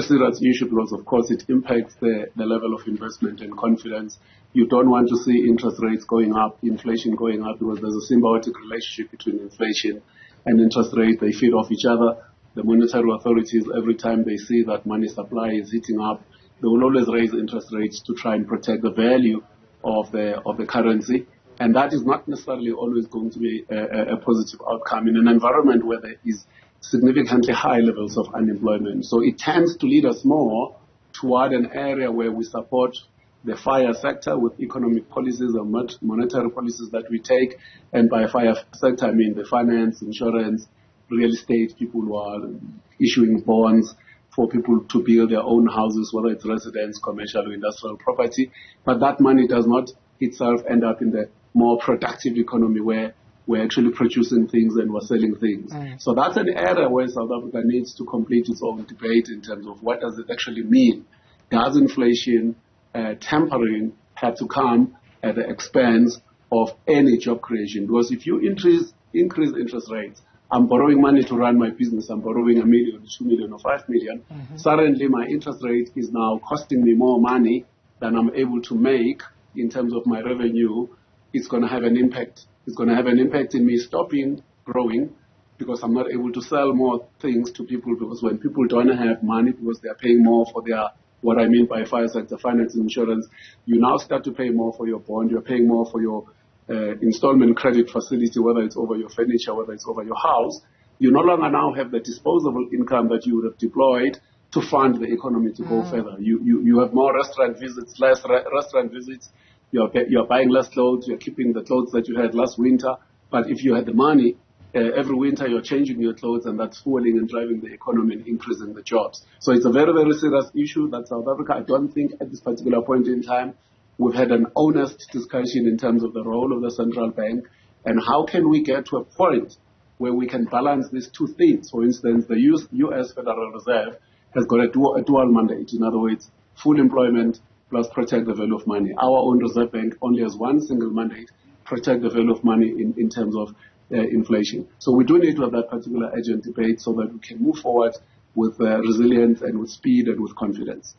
serious issue because, of course, it impacts the level of investment and confidence. You don't want to see interest rates going up, inflation going up, because there's a symbiotic relationship between inflation and interest rate. They feed off each other. The monetary authorities, every time they see that money supply is heating up, they will always raise interest rates to try and protect the value of the currency. And that is not necessarily always going to be a positive outcome in an environment where there is significantly high levels of unemployment. So it tends to lead us more toward an area where we support the fire sector with economic policies and monetary policies that we take. And by fire sector, I mean the finance, insurance, real estate, people who are issuing bonds for people to build their own houses, whether it's residence, commercial or industrial property. But that money does not itself end up in the more productive economy where we're actually producing things and we're selling things. So that's an area where South Africa needs to complete its own debate in terms of what does it actually mean. Does inflation tempering have to come at the expense of any job creation? Because if you increase interest rates, I'm borrowing money to run my business, I'm borrowing $1 million, $2 million, or $5 million. Suddenly my interest rate is now costing me more money than I'm able to make in terms of my revenue. It's going to have an impact. It's going to have an impact in me stopping growing because I'm not able to sell more things to people, because when people don't have money because they're paying more for their, what I mean by fire sector, finance, insurance, you now start to pay more for your bond, you're paying more for your installment credit facility, whether it's over your furniture, whether it's over your house. You no longer now have the disposable income that you would have deployed to fund the economy to go further. You have more restaurant visits, less restaurant visits. You're buying less clothes. You're keeping the clothes that you had last winter. But if you had the money, every winter you're changing your clothes, and that's fueling and driving the economy and increasing the jobs. So it's a very, very serious issue that South Africa, I don't think at this particular point in time, we've had an honest discussion in terms of the role of the central bank and how can we get to a point where we can balance these two things. For instance, the U.S. Federal Reserve has got a dual mandate. In other words, full employment plus protect the value of money. Our own Reserve Bank only has one single mandate, protect the value of money in terms of inflation. So we do need to have that particular urgent debate so that we can move forward with resilience and with speed and with confidence.